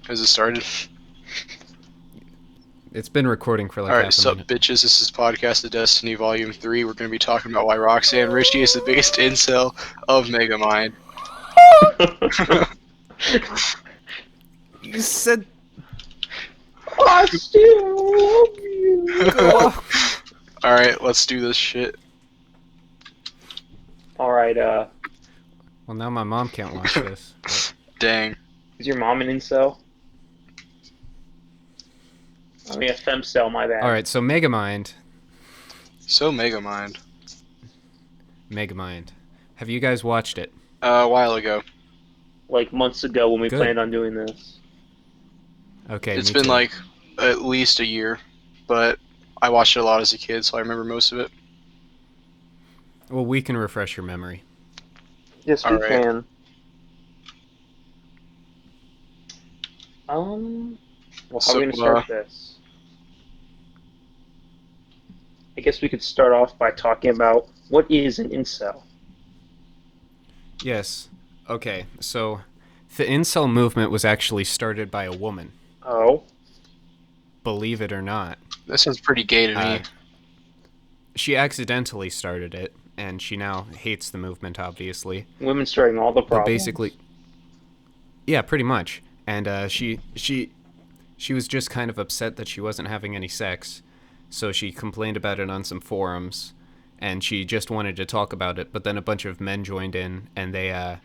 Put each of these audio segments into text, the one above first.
Has it started? It's been recording for like Alright, half a sup minute. bitches, this is Podcast of Destiny Volume 3. We're going to be talking about why Roxanne Ritchie is the biggest incel of Megamind. You said I still love you. what? Alright, let's do this shit. Alright, Well, now my mom can't watch this. But Dang. is your mom an incel? I mean, a femcel, my bad. all right, so Megamind. So Megamind. Have you guys watched it? A while ago. Like months ago when we Good. planned on doing this. Okay, It's me been too. like at least a year, but I watched it a lot as a kid, so I remember most of it. Well, we can refresh your memory. Yes, we Alright. can. Well, how So, are we going to start this? I guess we could start off by talking about what is an incel. Yes. Okay, so the incel movement was actually started by a woman. Oh, Believe it or not. That sounds pretty gay to me. She accidentally started it, and she now hates the movement, obviously. women starting all the problems. But basically, yeah, pretty much. And she was just kind of upset that she wasn't having any sex, so she complained about it on some forums, and she just wanted to talk about it. But then a bunch of men joined in, and they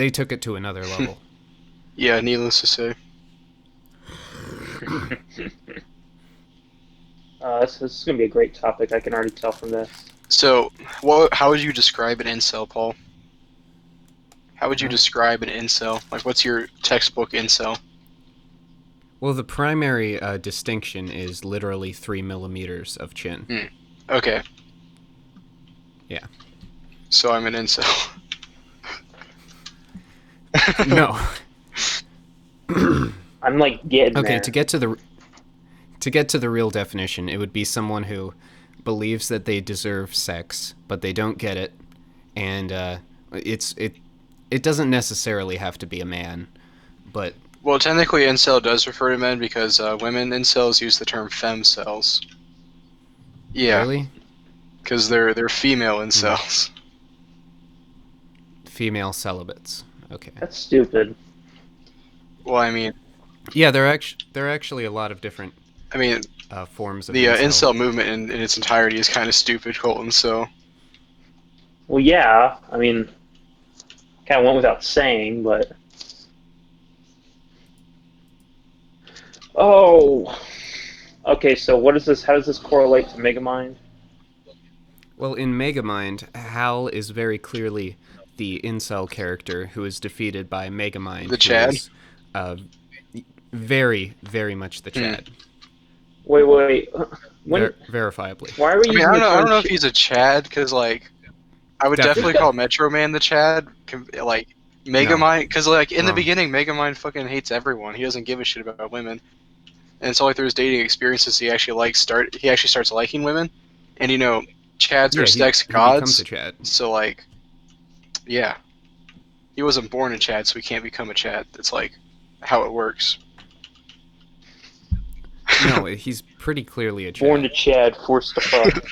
took it to another level. Yeah, needless to say. This is going to be a great topic, I can already tell from this. So, how would you describe an incel, Paul? How would you describe an incel? Like, what's your textbook incel? Well, the primary distinction is literally 3 millimeters of chin. Okay. Yeah. So I'm an incel. No. I'm like getting Okay, there. to get to the real definition, it would be someone who believes that they deserve sex, but they don't get it, and it doesn't necessarily have to be a man, but Well, technically, incel does refer to men because women incels use the term femcels. Yeah, really, because they're female incels. female celibates. Okay. That's stupid. Well, I mean, Yeah, there are actually a lot of different forms of the incel movement in its entirety is kind of stupid, Colton. So Well, yeah, I mean, kind of went without saying, but... Oh! Okay, so what is this? How does this correlate to Megamind? Well, in Megamind, Hal is very clearly the incel character who is defeated by Megamind. The Chad? Who is, very, very much the Chad. Wait. When? Verifiably. Why are we I mean, using the I don't term know if he's a Chad because like I would definitely call Metro Man the Chad. Like Megamind, because like in the beginning, Megamind fucking hates everyone. He doesn't give a shit about women. And it's only through his dating experiences he actually starts liking women. And you know, Chads are sex gods. He becomes a Chad. So like, yeah, he wasn't born a Chad, so he can't become a Chad. That's like how it works. No, he's pretty clearly a Chad. Born to Chad, forced to fuck.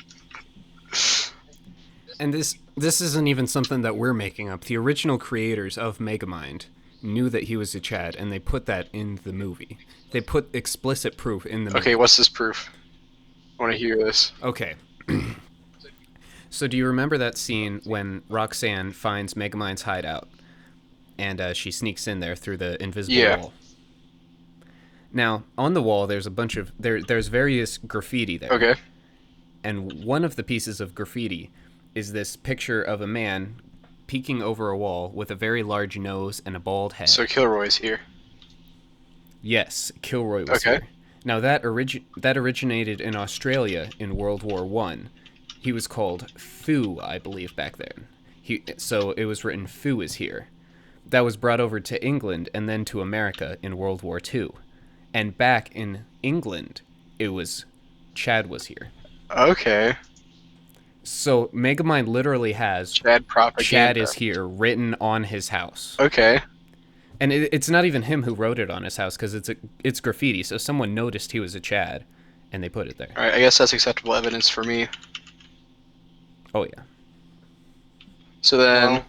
And this isn't even something that we're making up. The original creators of Megamind knew that he was a Chad, and they put that in the movie. They put explicit proof in the movie. Okay, what's this proof? I want to hear this. Okay. So do you remember that scene when Roxanne finds Megamind's hideout, and she sneaks in there through the invisible wall? Now, on the wall, there's a bunch of... There's various graffiti there. Okay. And one of the pieces of graffiti is this picture of a man peeking over a wall with a very large nose and a bald head. So Kilroy's here. Yes, Kilroy was here. Now, that originated in Australia in World War One. He was called Fu, I believe, back then. So it was written, Fu is here. That was brought over to England and then to America in World War II. And back in England, it was Chad was here. Okay. So Megamind literally has Chad propaganda. Chad is here written on his house. Okay. And it's not even him who wrote it on his house because it's graffiti. So someone noticed he was a Chad, and they put it there. All right, I guess that's acceptable evidence for me. Oh yeah. So then,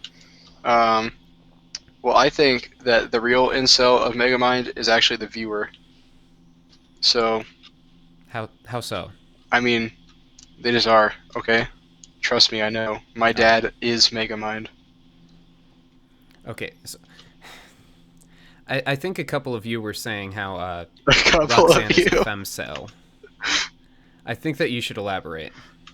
well, I think that the real incel of Megamind is actually the viewer. So. How so? I mean, they just are, okay? Trust me, I know. My dad is Megamind. Okay, so I think a couple of you were saying how a couple Roxanne of you. is a femcel. I think that you should elaborate.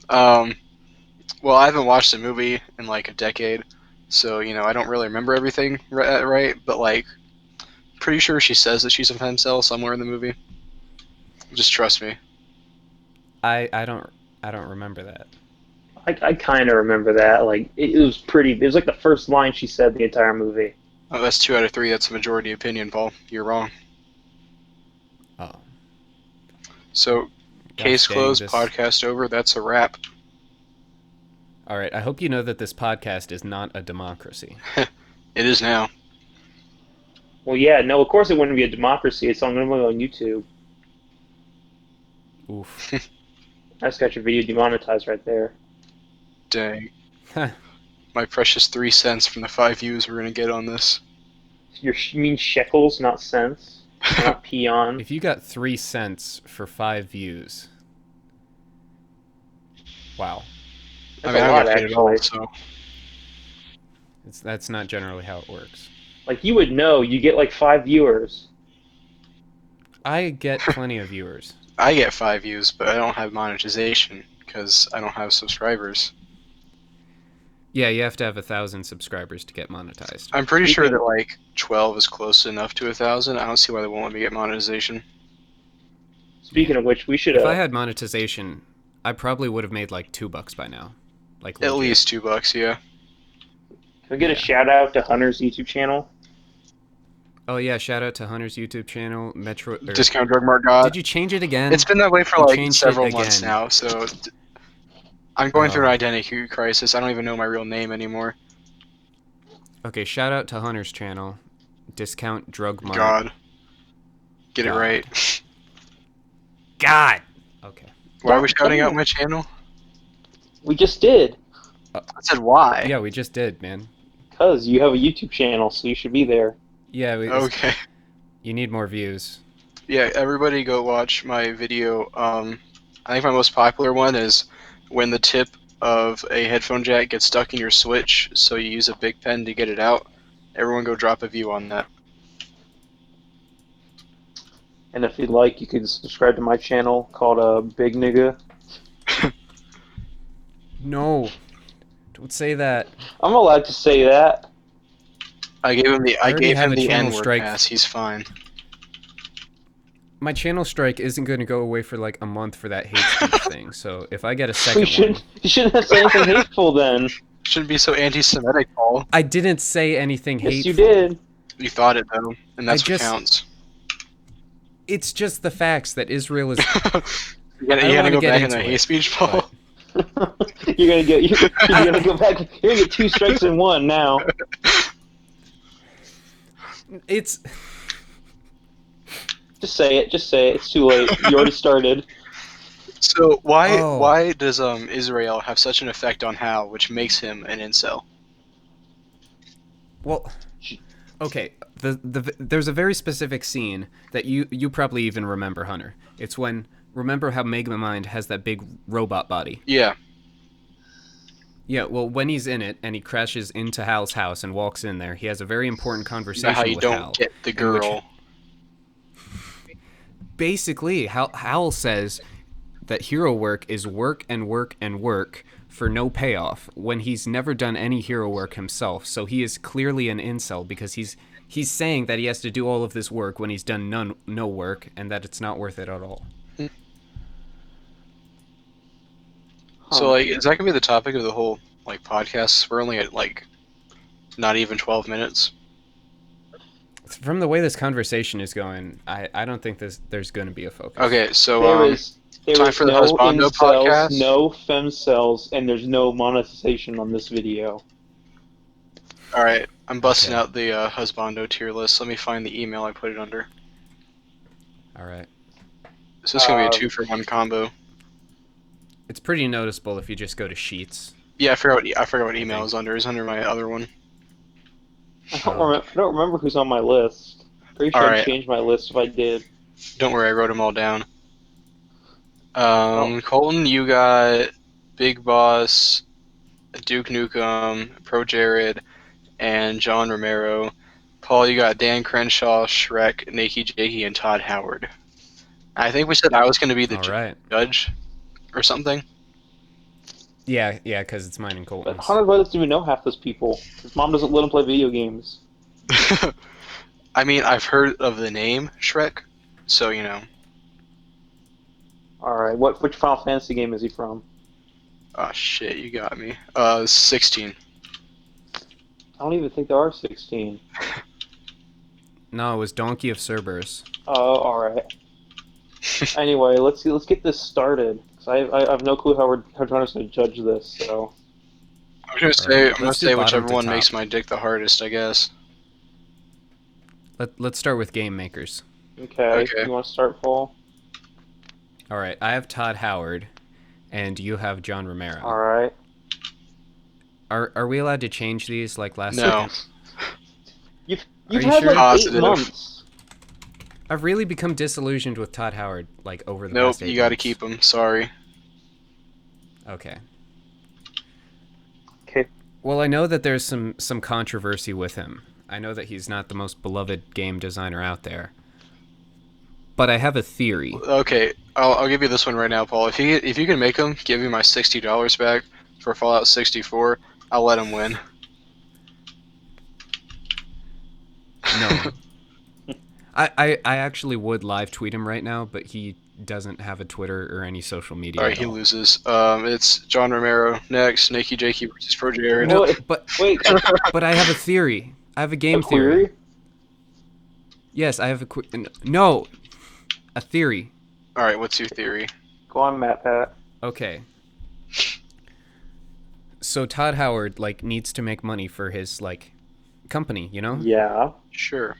Well, I haven't watched the movie in like a decade, so, you know, I don't really remember everything right, but, like, pretty sure she says that she's a femcel somewhere in the movie. Just trust me. I don't remember that. I kind of remember that. Like, it was pretty. It was like the first line she said the entire movie. Oh, that's 2 out of 3. That's a majority opinion, Paul. You're wrong. Oh. So, case closed, podcast over. That's a wrap. All right. I hope you know that this podcast is not a democracy. It is now. Well, yeah, no, of course it wouldn't be a democracy. It's only on YouTube. Oof. I just got your video demonetized right there. Dang. My precious 3 cents from the 5 views we're going to get on this. You mean shekels, not cents? Not peon? If you got 3 cents for 5 views. Wow. That's I mean, a lot, I don't get paid at all, actually. so. That's not generally how it works. Like, you would know. You get, like, 5 viewers. I get plenty of viewers. I get 5 views, but I don't have monetization because I don't have subscribers. Yeah, you have to have 1,000 subscribers to get monetized. I'm pretty sure that like 12 is close enough to 1,000. I don't see why they won't let me get monetization. Speaking of which, we should. If I had monetization, I probably would have made like $2 by now. Like at least $2, yeah. Can we get a shout out to Hunter's YouTube channel? Oh yeah, shout out to Hunter's YouTube channel, Metro. Discount Drug Mart God. Did you change it again? It's been that way for like several months now, so I'm going through an identity crisis. I don't even know my real name anymore. Okay, shout out to Hunter's channel, Discount Drug Mart. God. Get it right. God! Okay. Why are we shouting out my channel? We just did. I said why? Yeah, we just did, man. Because you have a YouTube channel, so you should be there. Yeah, okay. You need more views. Yeah, everybody go watch my video. I think my most popular one is when the tip of a headphone jack gets stuck in your switch, so you use a big pen to get it out. Everyone go drop a view on that. And if you'd like, you can subscribe to my channel called Big Nigga. No. Don't say that. I'm allowed to say that. I gave him the N-word strike. pass. He's fine. My channel strike isn't going to go away for like a month for that hate speech thing. So if I get a second one, you shouldn't have said anything hateful then. Shouldn't be so anti-Semitic, Paul. I didn't say anything hateful. Yes, you did. You thought it though, and that's what counts. It's just the facts that Israel is. you gotta go back in the hate speech, Paul. You're gonna go back. You're gonna get 2 strikes in 1 now. It's. Just say it. Just say it. It's too late. You already started. So why does Israel have such an effect on Hal, which makes him an incel? Well, okay. There's a very specific scene that you probably even remember, Hunter. It's when remember how Megamind has that big robot body. Yeah. Yeah, well, when he's in it and he crashes into Hal's house and walks in there, he has a very important conversation with Hal. How you don't get the girl. Basically, Hal says that hero work is work and work and work for no payoff when he's never done any hero work himself. So he is clearly an incel because he's saying that he has to do all of this work when he's done no work and that it's not worth it at all. So, like, is that gonna be the topic of the whole like podcast? We're only at like not even 12 minutes. From the way this conversation is going, I don't think there's going to be a focus. Okay, so there time is for the no Husbando incels, podcast. no femcells, and there's no monetization on this video. All right, I'm busting out the Husbando tier list. Let me find the email I put it under. All right. So it's gonna be a 2-for-1 combo. It's pretty noticeable if you just go to Sheets. Yeah, I forgot what email is under. It's under my other one. I don't remember who's on my list. Pretty sure I'd change my list if I did. Don't worry, I wrote them all down. Colton, you got Big Boss, Duke Nukem, Pro Jared, and John Romero. Paul, you got Dan Crenshaw, Shrek, Nakey Jakey, and Todd Howard. I think we said I was going to be the judge or something. Yeah, because it's mine and Colton's. But Hunter doesn't even know half those people. His mom doesn't let him play video games. I mean, I've heard of the name Shrek, so you know. Alright, which Final Fantasy game is he from? Oh shit, you got me. 16. I don't even think there are 16. No, it was Donkey of Cerberus. Oh, alright. Anyway, let's get this started. I have no clue how John's going to judge this, so... I'm gonna say whichever one makes my dick the hardest, I guess. Let's start with game makers. Okay. You want to start, Paul? Alright, I have Todd Howard, and you have John Romero. Alright. Are we allowed to change these like last No. You've had sure? like 8 months. I've really become disillusioned with Todd Howard, like, over the past 8 months. Nope, you gotta keep him. Sorry. Okay. Okay. Well, I know that there's some controversy with him. I know that he's not the most beloved game designer out there. But I have a theory. Okay, I'll give you this one right now, Paul. If you can make him give me my $60 back for Fallout 64, I'll let him win. No. I actually would live tweet him right now, but he doesn't have a Twitter or any social media. Alright, he loses. It's John Romero next, Nakey Jakey versus Pro Jared. No, but wait. But I have a theory. I have a game theory. Yes, I have a a theory. Alright, what's your theory? Go on, Pat. Okay. So Todd Howard needs to make money for his company, you know? Yeah. Sure.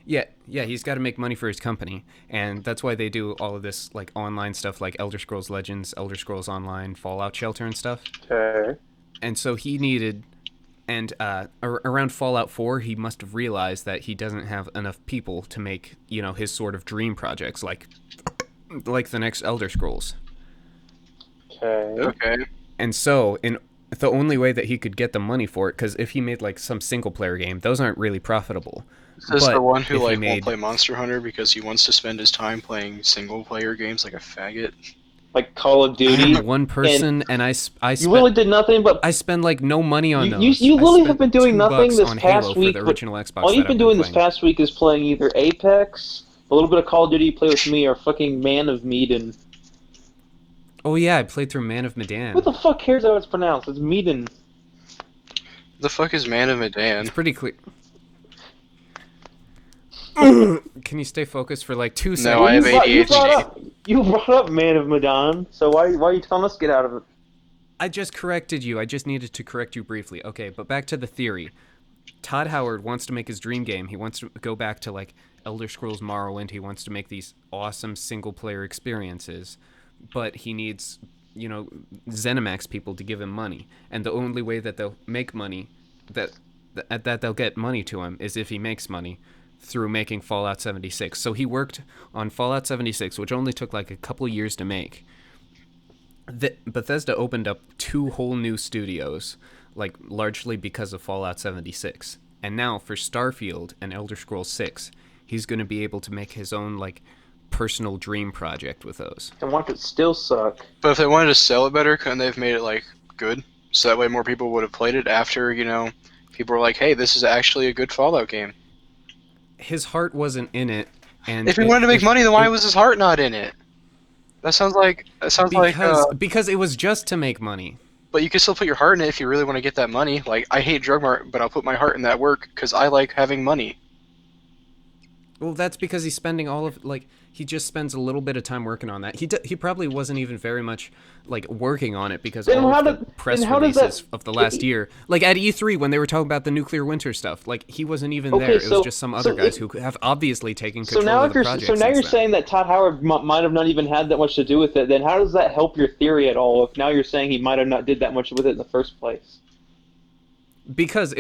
Yeah, he's got to make money for his company, and that's why they do all of this online stuff like Elder Scrolls Legends, Elder Scrolls Online, Fallout Shelter and stuff. Okay. And so he needed, and around Fallout 4, he must have realized that he doesn't have enough people to make, his sort of dream projects like the next Elder Scrolls. Okay. And so the only way that he could get the money for it, because if he made some single player game, those aren't really profitable. Is this the one who won't play Monster Hunter because he wants to spend his time playing single player games like a faggot? Like Call of Duty? I'm one person, and I spent, you really did nothing but... I spend no money on those. You really have been doing nothing this past week. For the original Xbox all you've been doing this past week is playing either Apex, a little bit of Call of Duty you play with me, or fucking Man of Medan. Oh yeah, I played through Man of Medan. What the fuck cares how it's pronounced? It's Medan. The fuck is Man of Medan? It's pretty clear. Can you stay focused for 2 seconds? No, I have ADHD. You brought up Man of Medan, so why are you telling us to get out of it? I just corrected you. I just needed to correct you briefly. Okay, but back to the theory. Todd Howard wants to make his dream game. He wants to go back to Elder Scrolls Morrowind. He wants to make these awesome single-player experiences, but he needs, ZeniMax people to give him money. And the only way that they'll make money, that they'll get money to him, is if he makes money through making Fallout 76. So he worked on Fallout 76, which only took a couple years to make. Bethesda opened up 2 whole new studios, largely because of Fallout 76. And now for Starfield and Elder Scrolls 6, he's going to be able to make his own personal dream project with those. And watch it still suck. But if they wanted to sell it better, couldn't they have made it good? So that way more people would have played it after, people were like, hey, this is actually a good Fallout game. His heart wasn't in it, and if he wanted to make money, then why was his heart not in it? That sounds like because it was just to make money. But you can still put your heart in it if you really want to get that money. I hate Drug Mart, but I'll put my heart in that work because I like having money. Well, that's because he's spending all of he just spends a little bit of time working on that. He probably wasn't even very much working on it because all of the press releases of the last year, like at E3 when they were talking about the nuclear winter stuff, like he wasn't even there. It was just some other guys who have obviously taken control of the project. So now you're saying that Todd Howard might have not even had that much to do with it. Then how does that help your theory at all? If now you're saying he might have not did that much with it in the first place? Because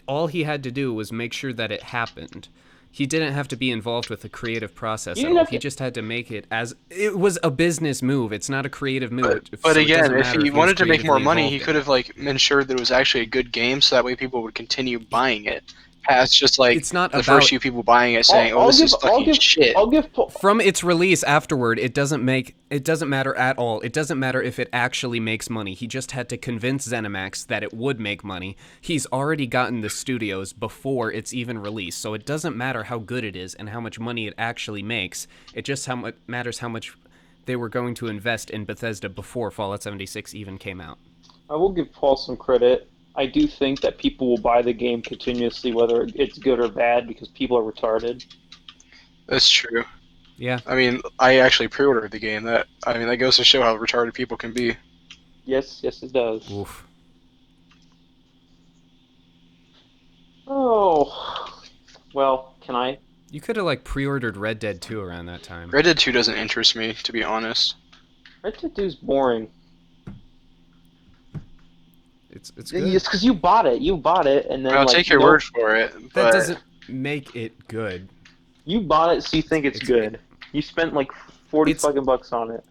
all he had to do was make sure that it happened. He didn't have to be involved with the creative process at all. He just had to make it as... It was a business move. It's not a creative move. But again, if he wanted to make more money, he could have ensured that it was actually a good game, so that way people would continue buying it. Past just it's not the first few people buying it saying, this is fucking shit. From its release afterward, it doesn't matter at all. It doesn't matter if it actually makes money. He just had to convince ZeniMax that it would make money. He's already gotten the studios before it's even released, so it doesn't matter how good it is and how much money it actually makes. It just matters how much they were going to invest in Bethesda before Fallout 76 even came out. I will give Paul some credit. I do think that people will buy the game continuously, whether it's good or bad, because people are retarded. That's true. Yeah. I mean, I actually pre-ordered the game. That goes to show how retarded people can be. Yes, it does. Oof. Oh, well, can I? You could have pre-ordered Red Dead 2 around that time. Red Dead 2 doesn't interest me, to be honest. Red Dead 2 is boring. It's good. It's because you bought it. You bought it, and then I'll take your word for it. But that doesn't make it good. You bought it, so you think it's good. You spent 40 fucking bucks on it.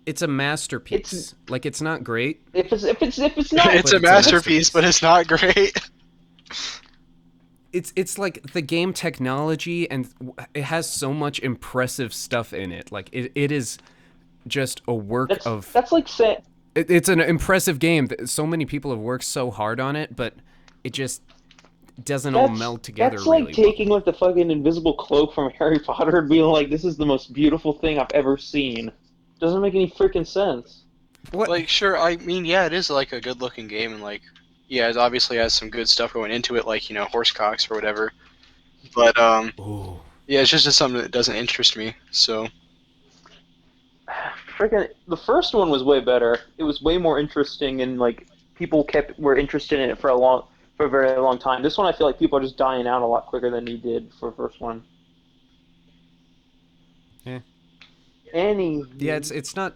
It's a masterpiece. It's not great. If it's not, it's a masterpiece, but it's not great. It's the game technology, and it has so much impressive stuff in it. It is just a work of. That's like saying. It's an impressive game. So many people have worked so hard on it, but it just doesn't all meld together. That's like taking the fucking invisible cloak from Harry Potter and being like, "This is the most beautiful thing I've ever seen." Doesn't make any freaking sense. What? Sure. I mean, yeah, it is a good-looking game, and yeah, it obviously has some good stuff going into it, horse cocks or whatever. But Ooh. Yeah, it's just something that doesn't interest me. So. Freaking, the first one was way better. It was way more interesting, and people were interested in it for a very long time. This one, I feel like people are just dying out a lot quicker than he did for the first one. Yeah. Yeah, it's not.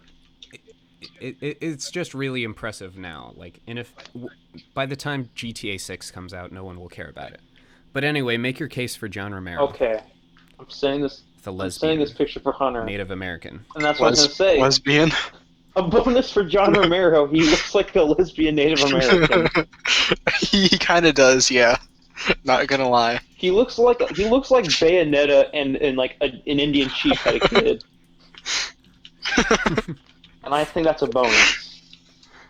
It's just really impressive now. By the time GTA 6 comes out, no one will care about it. But anyway, make your case for John Romero. Okay, I'm saying this. The lesbian. I'm saying this picture for Hunter. Native American. And that's what I was gonna say. Lesbian. A bonus for John Romero. He looks like a lesbian Native American. He kind of does, yeah. Not gonna lie. He looks like Bayonetta and an Indian chief had a kid. And I think that's a bonus.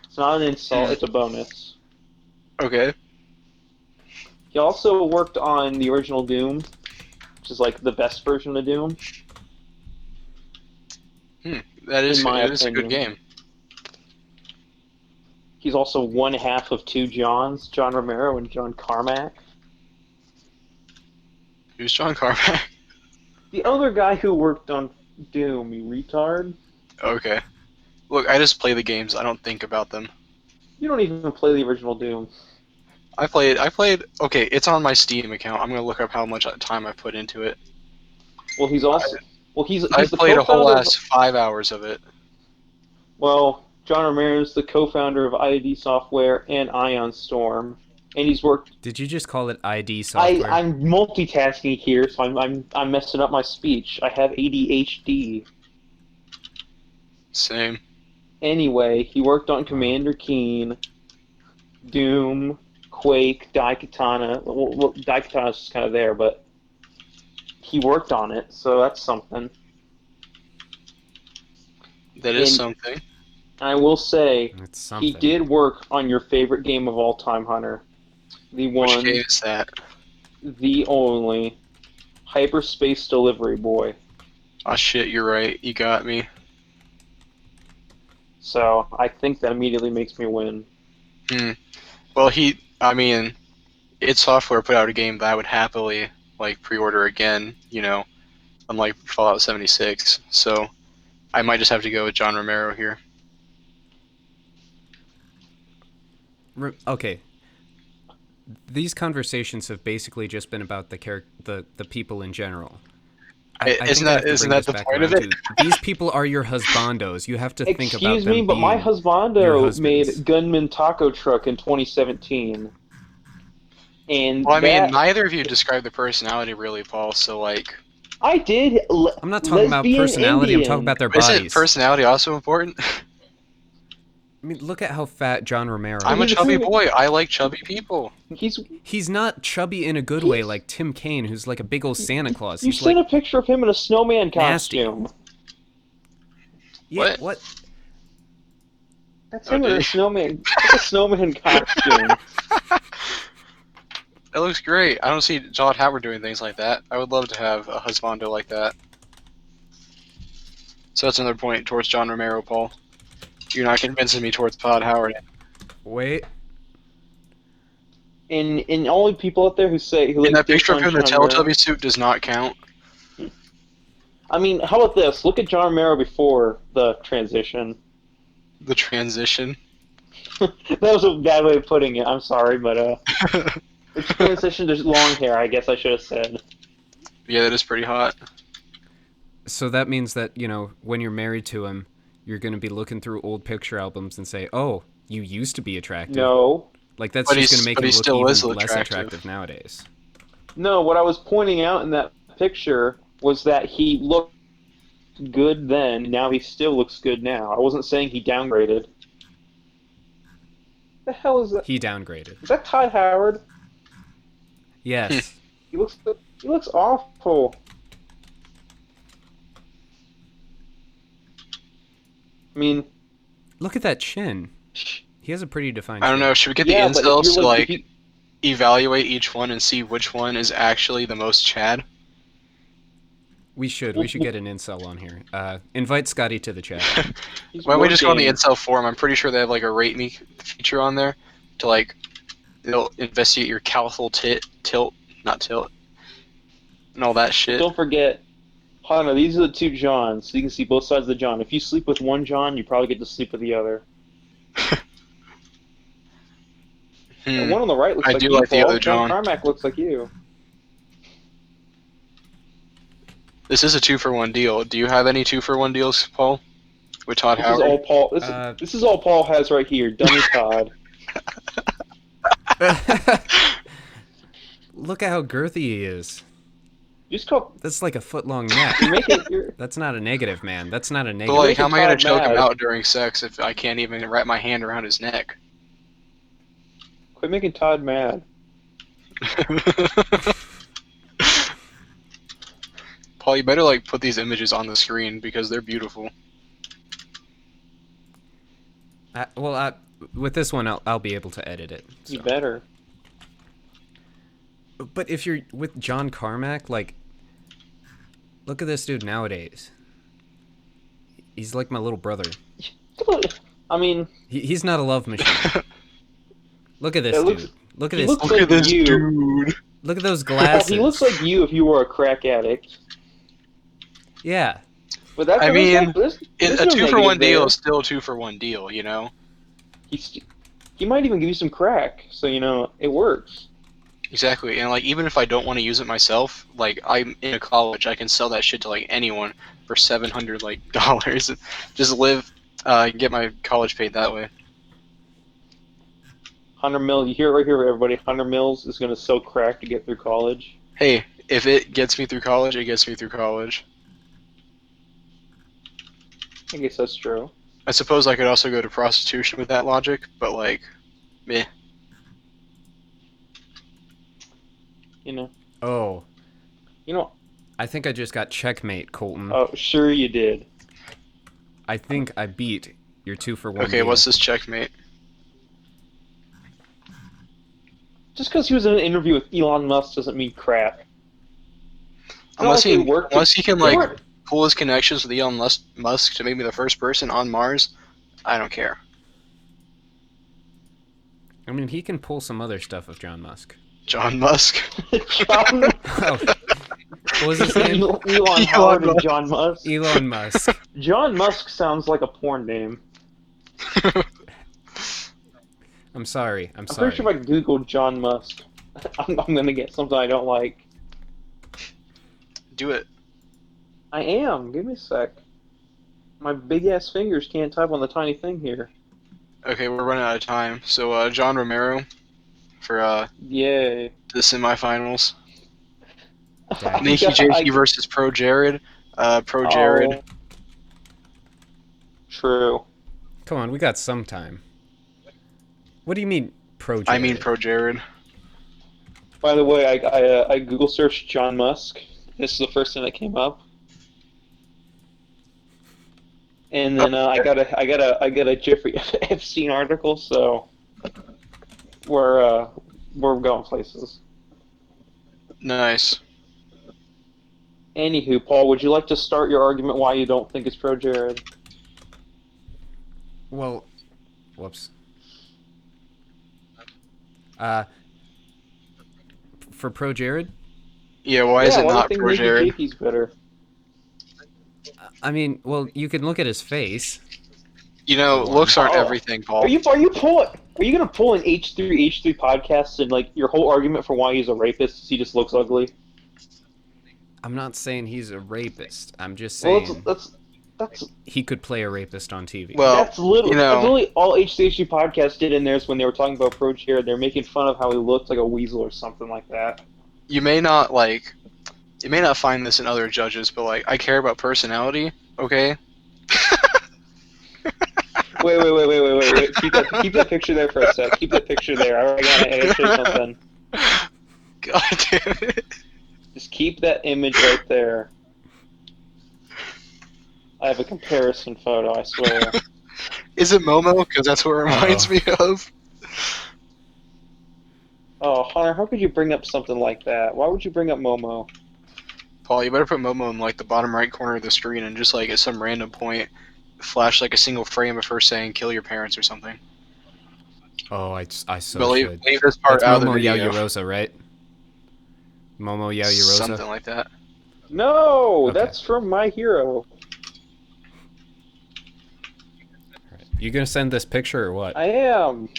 It's not an insult. It's a bonus. Okay. He also worked on the original Doom, which is the best version of Doom. That is a good game. He's also one half of two Johns, John Romero and John Carmack. Who's John Carmack? The other guy who worked on Doom, you retard. Okay. Look, I just play the games. I don't think about them. You don't even play the original Doom. I played. Okay, it's on my Steam account. I'm gonna look up how much time I put into it. Well, he's also. He's I played a whole last 5 hours of it. Well, John Romero is the co-founder of ID Software and Ion Storm, and he's worked. Did you just call it ID Software? I'm multitasking here, so I'm messing up my speech. I have ADHD. Same. Anyway, he worked on Commander Keen, Doom, Quake, Daikatana. Well, Daikatana's just kind of there, but he worked on it, so that's something. That is something. I will say, he did work on your favorite game of all time, Hunter. The one. Which game is that? The only. Hyperspace Delivery Boy. Oh shit, you're right. You got me. So, I think that immediately makes me win. Well, id Software put out a game that I would happily, like pre-order again, you know, unlike Fallout 76. So I might just have to go with John Romero here. Okay. These conversations have basically just been about the people in general. Isn't that the point of it? These people are your husbandos. You have to think about them. Excuse me, but my husbando made Gunman Taco Truck in 2017. And well, I mean, neither of you described the personality really, Paul. So like, I did. I'm not talking about personality. Indian. I'm talking about their bodies. Isn't personality also important? I mean, look at how fat John Romero is. I'm a chubby boy. I like chubby people. He's not chubby in a good way like Tim Kaine, who's like a big old Santa Claus. You sent a picture of him in a snowman costume. Yeah, what? That's him in a snowman. That's a snowman costume. It looks great. I don't see John Howard doing things like that. I would love to have a husbando like that. So that's another point towards John Romero, Paul. You're not convincing me towards Todd Howard. Wait. And all the people out there who say... And that picture of him in the Teletubby suit does not count. I mean, how about this? Look at John Romero before the transition. The transition? That was a bad way of putting it. I'm sorry, but... the transition to long hair, I guess I should have said. Yeah, that is pretty hot. So that means that, you know, when you're married to him, you're going to be looking through old picture albums and say, oh, you used to be attractive. No. Like, that's just going to make him look even less attractive nowadays. No, what I was pointing out in that picture was that he looked good then, now he still looks good now. I wasn't saying he downgraded. The hell is that? He downgraded. Is that Todd Howard? Yes. He looks awful. I mean... Look at that chin. He has a pretty defined chin. I don't know, should we get the incels to, like, evaluate each one and see which one is actually the most Chad? We should get an incel on here. Invite Scotty to the chat. Why don't we just go on the incel forum? I'm pretty sure they have, like, a rate me feature on there to, like, they'll investigate your caliphal tilt, and all that shit. Don't forget, hold on, these are the two Johns, so you can see both sides of the John. If you sleep with one John, you probably get to sleep with the other. The one on the right looks like you, like Paul. the other John. Carmack looks like you. This is a 2-for-1 deal. Do you have any 2-for-1 deals, Paul? With Todd Howard? Is all Paul. This is all Paul has right here. Dummy Todd. Look at how girthy he is. That's like a foot-long neck. That's not a negative, man. That's not a negative. But like, how am I gonna choke him out during sex if I can't even wrap my hand around his neck? Quit making Todd mad. Paul, you better like put these images on the screen because they're beautiful. With this one, I'll be able to edit it. So. You better. But if you're with John Carmack, like, look at this dude nowadays. He's like my little brother. I mean... He's not a love machine. Look at this dude. Look at this dude. Look at this dude. Look at those glasses. He looks like you if you were a crack addict. Yeah. But that's, I mean, a 2-for-1 deal is still a 2-for-1 deal, you know? He might even give you some crack, so, you know, it works. Exactly, and like even if I don't want to use it myself, like I'm in a college, I can sell that shit to like anyone for $700 like dollars. Just live, get my college paid that way. 100 mil, you hear it right here, everybody. 100 mils is gonna sell crack to get through college. Hey, if it gets me through college, it gets me through college. I guess that's true. I suppose I could also go to prostitution with that logic, but like, meh. You know. Oh. You know. I think I just got checkmate, Colton. Oh, sure you did. I think I beat your 2-for-1 Okay, deal. what's this checkmate? Just because he was in an interview with Elon Musk doesn't mean crap. Unless he can like pull his connections with Elon Musk to make me the first person on Mars, I don't care. I mean, he can pull some other stuff with John Musk. John Musk. John, Oh, what was his name? Elon Howard and John Musk. Elon Musk. John Musk sounds like a porn name. I'm sorry. I'm I'm sorry. pretty sure if I Google John Musk, I'm gonna get something I don't like. Do it. I am. Give me a sec. My big ass fingers can't type on the tiny thing here. Okay, we're running out of time. So, John Romero for Yay. the semifinals. Dang. Nikki JT versus Pro Jared. Pro Jared. Oh, true. Come on, we got some time. What do you mean, pro? I mean Pro Jared. By the way, I Google searched John Musk. This is the first thing that came up. And then I got a Jeffrey Epstein article, so we're going places. Nice. Anywho, Paul, would you like to start your argument why you don't think it's Pro Jared? Well, whoops. For Pro Jared? Yeah, why is it not Pro Jared? Jakey's better. I mean, well, you can look at his face. You know, looks aren't everything, Paul. Are you gonna pull an H3 podcast and like your whole argument for why he's a rapist is he just looks ugly? I'm not saying he's a rapist. I'm just saying That's he could play a rapist on TV. Well, that's literally all H3 podcast did in there is when they were talking about Pro Jared, they're making fun of how he looked like a weasel or something like that. You may not find this in other judges, but like I care about personality, okay? Wait. Keep that picture there for a sec. Keep that picture there. I gotta say something. God damn it. Just keep that image right there. I have a comparison photo, I swear. Is it Momo? Because that's what it reminds me of. Oh, Hunter, how could you bring up something like that? Why would you bring up Momo? Paul, you better put Momo in like the bottom right corner of the screen and just like at some random point flash like a single frame of her saying "kill your parents" or something. Oh, I so But should. leave this part That's out of the Momo video. Yaoyorosa, right? Momo Yaoyorosa? Something like that. No, Okay. that's from My Hero. Right. You gonna send this picture or what? I am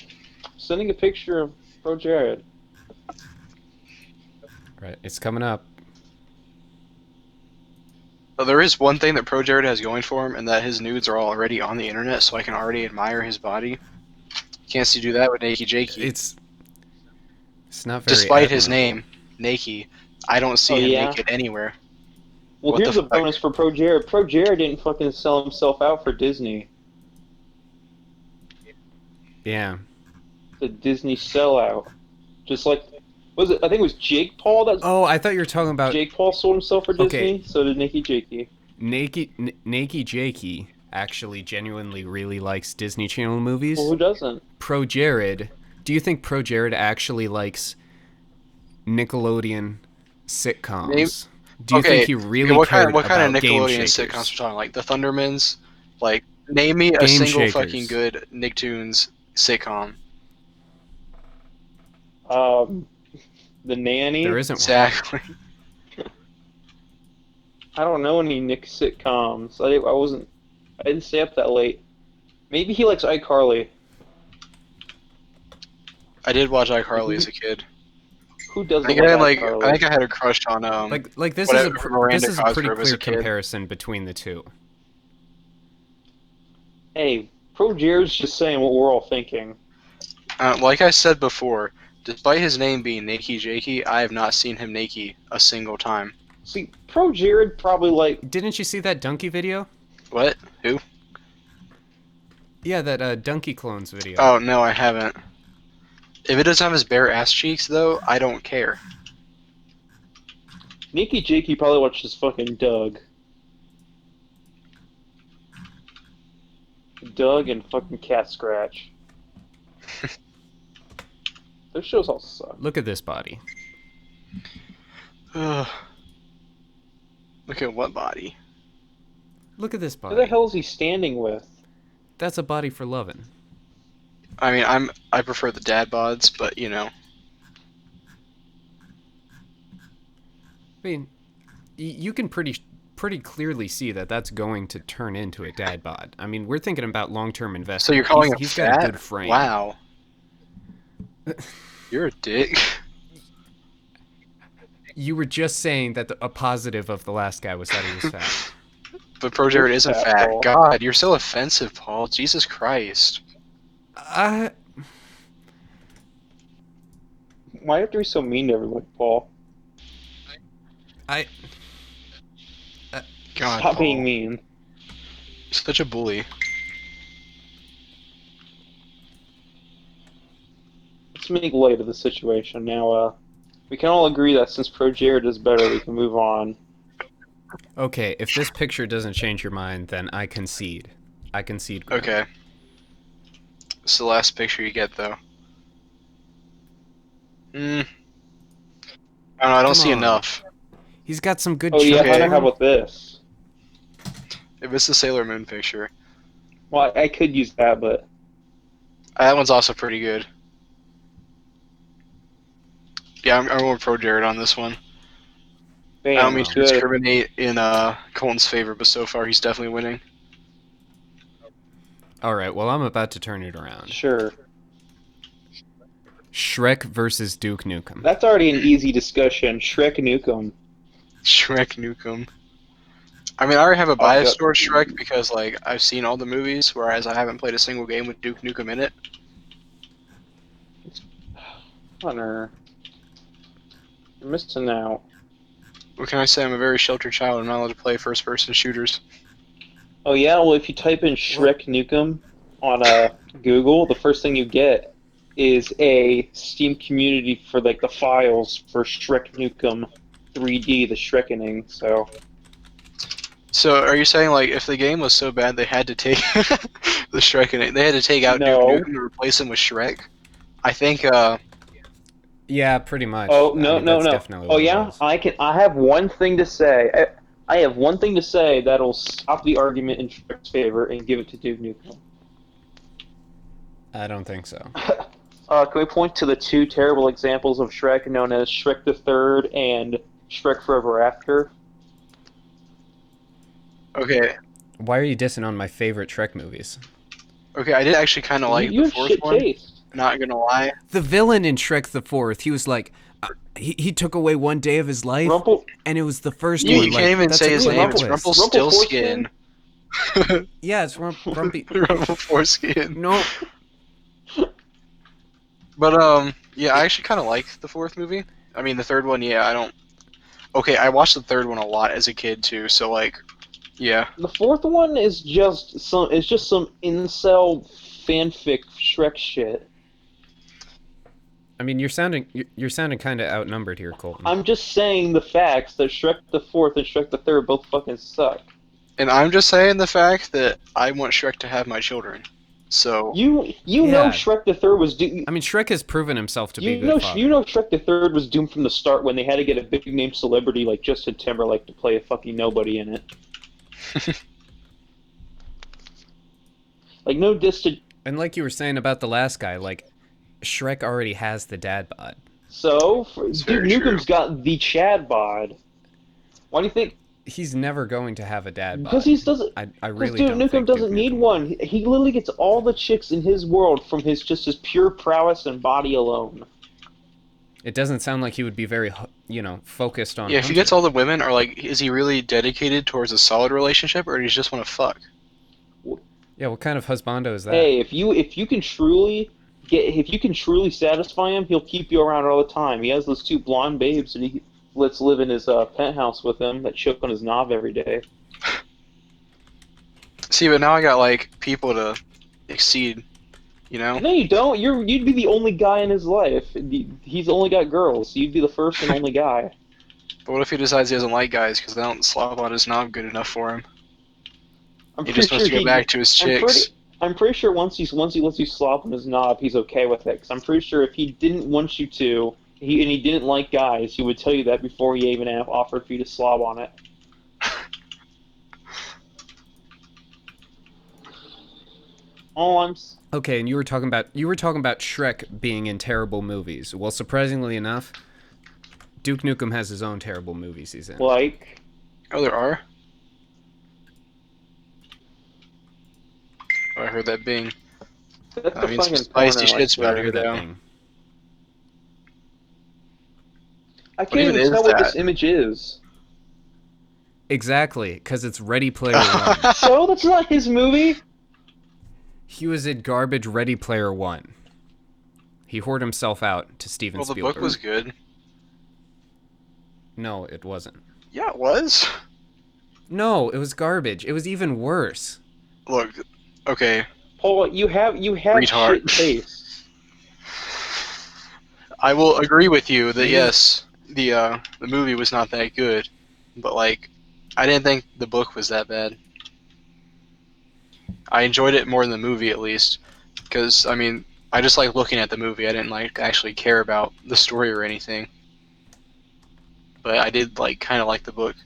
sending a picture of Pro Jared. Right, it's coming up. Well, there is one thing that Pro Jared has going for him, and that his nudes are already on the internet, so I can already admire his body. Can't see do that with Nakey Jakey. It's not very. Despite his admirable. name, Nakey, I don't see him naked anywhere. Well, What here's the a fuck? bonus for Pro Jared. Pro Jared didn't fucking sell himself out for Disney. Yeah. The Disney sellout. Just like, was it? I think it was Jake Paul that. Oh, I thought you were talking about Jake Paul sold himself for Disney. Okay. So did Nakey Jakey. Nakey Jakey actually genuinely really likes Disney Channel movies. Well, who doesn't? Pro Jared, do you think Pro Jared actually likes Nickelodeon sitcoms? Maybe- Do you think he really what cared kind of about Game Nickelodeon Shakers? sitcoms we're talking? Like the Thundermans? Like, name me a Game single Shakers. fucking good Nicktoons sitcom. The Nanny. There isn't one. Exactly. I don't know any Nick sitcoms. I didn't stay up that late. Maybe he likes iCarly. I did watch iCarly as a kid. Who doesn't I think like I iCarly? had a crush on Like this whatever is a Miranda this is a pretty Cosgrove as clear a kid. comparison between the two. Hey, Pro Jared's just saying what we're all thinking. Like I said before, despite his name being Nakey Jakey, I have not seen him naked a single time. See, Pro Jared probably like. Didn't you see that Donkey video? What? Who? Yeah, that Donkey Clones video. Oh no, I haven't. If it doesn't have his bare ass cheeks, though, I don't care. Nakey Jakey probably watches fucking Doug. Doug and fucking Cat Scratch. Those shows all suck. Look at this body. Ugh. Look at what body? Look at this Who the body. hell is he standing with? That's a body for loving. I mean, I prefer the dad bods, but you know. I mean, you can pretty clearly see that that's going to turn into a dad bod. I mean, we're thinking about long-term investment. So you're calling him he's fat? got a good frame. Wow. You're a dick. You were just saying that a positive of the last guy was that he was fat. But Pro Jared isn't fat. Paul. God, you're so offensive, Paul. Jesus Christ. Why do you have to be so mean to everyone, Paul? God, Stop Paul. being mean. You're such a bully. Let's make light of the situation. Now, we can all agree that since Pro Jared is better, we can move on. Okay, if this picture doesn't change your mind, then I concede. I concede. Ground. Okay. It's the last picture you get, though. I don't know, I don't see enough. He's got some good. Oh yeah, Okay. how about this? If it's the Sailor Moon picture. Well, I could use that, but That one's also pretty good. Yeah, I'm going with Pro Jared on this one. bam, I don't mean to good. discriminate in Colton's favor, but so far he's definitely winning. All right, well, I'm about to turn it around. Sure. Shrek versus Duke Nukem. That's already an easy discussion. Shrek Nukem. Shrek Nukem. I mean, I already have a bias towards Shrek because, like, I've seen all the movies, whereas I haven't played a single game with Duke Nukem in it. Hunter. You're missing out. What can I say? I'm a very sheltered child. I'm not allowed to play first-person shooters. Oh yeah, well if you type in Shrek Nukem on Google, the first thing you get is a Steam community for like the files for Shrek Nukem 3D, the Shrekening. So, are you saying, like, if the game was so bad they had to take the Shrekening, they had to take out No. Duke Nukem to replace him with Shrek? I think, Yeah, pretty much. Oh I no mean, no that's no! definitely Oh what it yeah, was. I have one thing to say. I have one thing to say that'll stop the argument in Shrek's favor and give it to Duke Nukem. I don't think so. Can we point to the two terrible examples of Shrek known as Shrek the Third and Shrek Forever After? okay, Why are you dissing on my favorite Shrek movies? I did actually kind of like you the have fourth shit one. taste. Not gonna lie. The villain in Shrek the Fourth, he was like, he took away one day of his life, Rumple. and it was the first You one. can't even that's say a his plot name. It's twist. Rumpelstiltskin. Yeah, it's Rumpy. Rumpelstiltskin. No, But yeah, I actually kind of like the fourth movie. I mean, the third one, yeah, I don't. Okay, I watched the third one a lot as a kid too, so like, yeah. The fourth one is just some incel fanfic Shrek shit. I mean, you're sounding kind of outnumbered here, Colton. I'm just saying the facts that Shrek the Fourth and Shrek the Third both fucking suck. And I'm just saying the fact that I want Shrek to have my children. So You know Shrek the Third was doomed. I mean, Shrek has proven himself to be a good father. You know Shrek the Third was doomed from the start when they had to get a big name celebrity like Justin Timberlake to play a fucking nobody in it. Like no diss to. And like you were saying about the last guy, like Shrek already has the dad bod. So Duke very Nukem's true. got the Chad bod. Why do you think? He's never going to have a dad bod. Because he doesn't. I really Duke don't Nukem think doesn't Duke need Nukem one. He literally gets all the chicks in his world from his pure prowess and body alone. It doesn't sound like he would be very, focused on. yeah, if he gets all the women, or like, is he really dedicated towards a solid relationship, or does he just want to fuck? Yeah, what kind of husbando is that? Hey, if you can truly satisfy him, he'll keep you around all the time. He has those two blonde babes that he lets live in his penthouse with him that choke on his knob every day. See, but now I got like people to exceed, you know? No, you don't. You'd be the only guy in his life. He's only got girls. So you'd be the first and only guy. But what if he decides he doesn't like guys because they don't slap on his knob good enough for him? He just wants to go back to his chicks. I'm pretty sure once he lets you slop on his knob, he's okay with it. Because I'm pretty sure if he didn't want you to, and he didn't like guys, he would tell you that before he even offered for you to slob on it. Okay, and you were talking about Shrek being in terrible movies. Well, surprisingly enough, Duke Nukem has his own terrible movies he's in. Like... Oh, there are? Oh, I heard that bing. That's I the mean, some fucking spicy porno, I shit's about swear. to Hear go that down. thing. I What can't even even is tell what that? this image is. Exactly, because it's Ready Player One. So, that's not his movie? He was in garbage Ready Player One. He whored himself out to Steven Well, the Spielberg. book was good. No, it wasn't. Yeah, it was. No, it was garbage. It was even worse. Look, okay, Paul, you have Retard. shit taste. I will agree with you that Maybe- yes, the movie was not that good, but like, I didn't think the book was that bad. I enjoyed it more than the movie, at least, because I mean, I just like looking at the movie. I didn't like actually care about the story or anything, but I did like kind of like the book.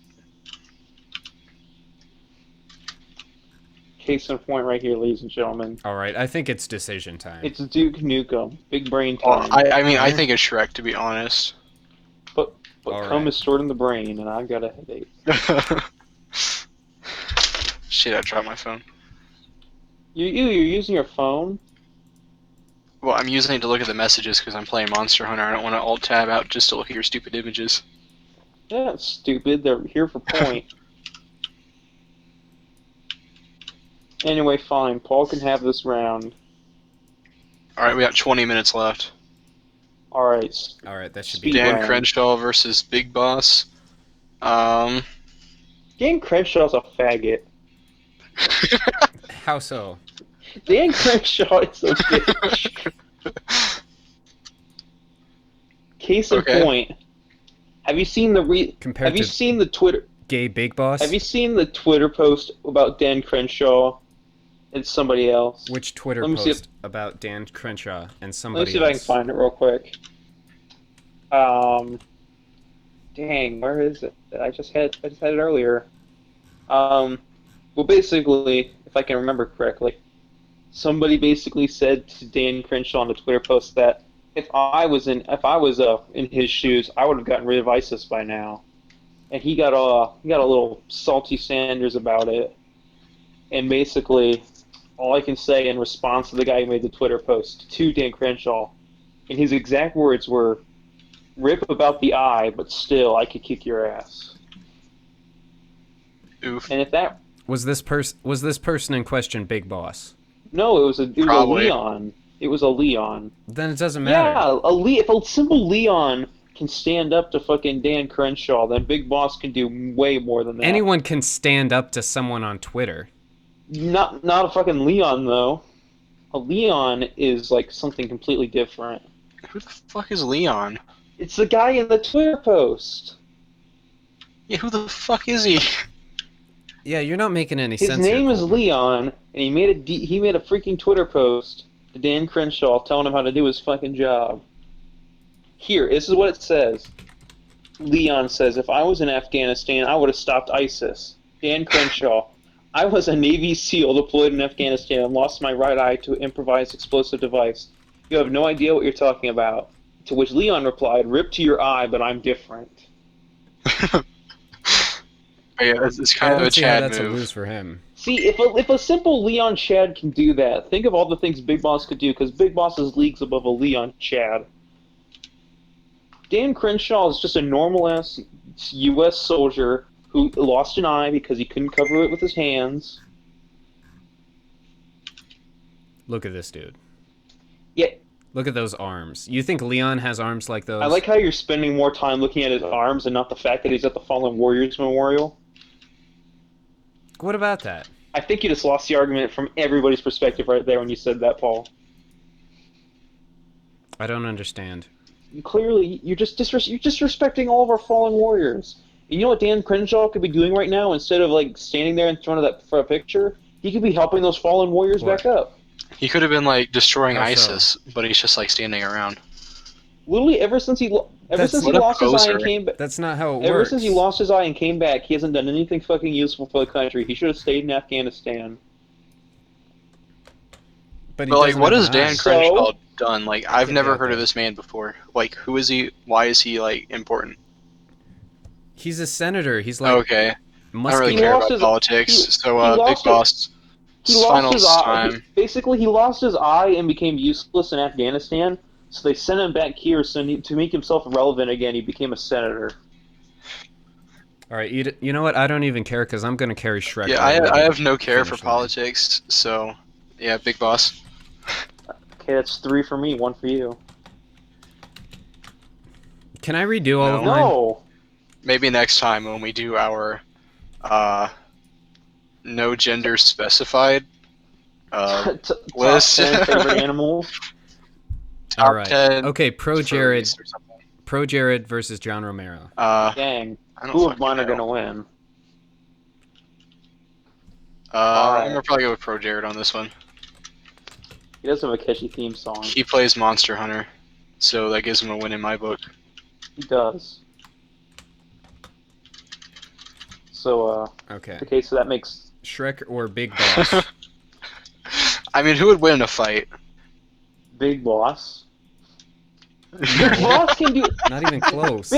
Case in point right here, ladies and gentlemen. All right, I think it's decision time. It's Duke Nukem. Big brain Oh, time. I mean, I think it's Shrek, to be honest. But All cum right. is stored in the brain, and I've got a headache. Shit, I dropped my phone. You're using your phone? Well, I'm using it to look at the messages because I'm playing Monster Hunter. I don't want to alt-tab out just to look at your stupid images. They're not stupid. They're here for point. Anyway, fine. Paul can have this round. Alright, we got 20 minutes left. Alright. All right, that should Speed be Dan round. Crenshaw versus Big Boss. Dan Crenshaw's a faggot. How so? Dan Crenshaw is a bitch. Case in Okay. point. Have you seen the Compared Have you to seen the Twitter? Gay Big Boss? Have you seen the Twitter post about Dan Crenshaw and somebody else? Which Twitter Let me see post about Dan Crenshaw and Let me somebody see if I can else? find it real quick. Dang, where is it? I just had it earlier. Well, basically, if I can remember correctly, somebody basically said to Dan Crenshaw on the Twitter post that if I was in his shoes, I would have gotten rid of ISIS by now. And he got a little salty Sanders about it. And basically, all I can say in response to the guy who made the Twitter post to Dan Crenshaw, and his exact words were, "Rip about the eye, but still, I could kick your ass." Oof. And if that Was this person in question Big Boss? no, it was a Probably. Leon. It was a Leon. Then it doesn't matter. Yeah, if a simple Leon can stand up to fucking Dan Crenshaw, then Big Boss can do way more than that. Anyone can stand up to someone on Twitter. Not a fucking Leon though. A Leon is like something completely different. Who the fuck is Leon? It's the guy in the Twitter post. Yeah, who the fuck is he? Yeah, you're not making any His sense. here, name is Colton. Leon, and he made a freaking Twitter post to Dan Crenshaw telling him how to do his fucking job. Here, this is what it says. Leon says, "If I was in Afghanistan, I would have stopped ISIS." Dan Crenshaw, "I was a Navy SEAL deployed in Afghanistan and lost my right eye to an improvised explosive device. You have no idea what you're talking about." To which Leon replied, "Rip to your eye, but I'm different." Yeah, it's kind of a Let's see how Chad that's a move. lose for him. See, if a simple Leon Chad can do that, think of all the things Big Boss could do, because Big Boss is leagues above a Leon Chad. Dan Crenshaw is just a normal-ass U.S. soldier who lost an eye because he couldn't cover it with his hands. Look at this dude. Yeah, Look at those arms. You think Leon has arms like those? I like how you're spending more time looking at his arms and not the fact that he's at the Fallen Warriors Memorial. What about that? I think you just lost the argument from everybody's perspective right there when you said that, Paul. I don't understand. Clearly, you're just disrespecting all of our fallen warriors. And you know what Dan Crenshaw could be doing right now instead of like standing there in front of that for a picture? He could be helping those fallen warriors What? back up. He could have been like destroying How so? ISIS, but he's just like standing around. Literally, ever since he lost his eye and came back, That's not how it ever works. since he lost his eye and came back, he hasn't done anything fucking useful for the country. He should have stayed in Afghanistan. But, he But like, doesn't what have has an Dan eye. Crenshaw done? Like, I've Get never out heard of there. this man before. Like, who is he? Why is he like important? He's a senator. He's like Okay. I don't muscular. really care about politics. So, Big Boss. He lost his eye. Time. Basically, he lost his eye and became useless in Afghanistan. So they sent him back here to make himself relevant again. He became a senator. All right, you know what? I don't even care because I'm going to carry Shrek. Yeah, I have no care for politics, so yeah, Big Boss. Okay, that's 3 for me, 1 for you. Can I redo all of mine? No. Maybe next time when we do our no gender specified list. Top 10 favorite animals. All right. 10 okay, Pro Jared versus John Romero. Dang. Who of mine are going to win? I'm gonna probably go with Pro Jared on this one. He does have a catchy theme song. He plays Monster Hunter, so that gives him a win in my book. He does. So, okay, so that makes... Shrek or Big Boss? I mean, who would win in a fight? Big Boss. Big Boss can do... Not even close.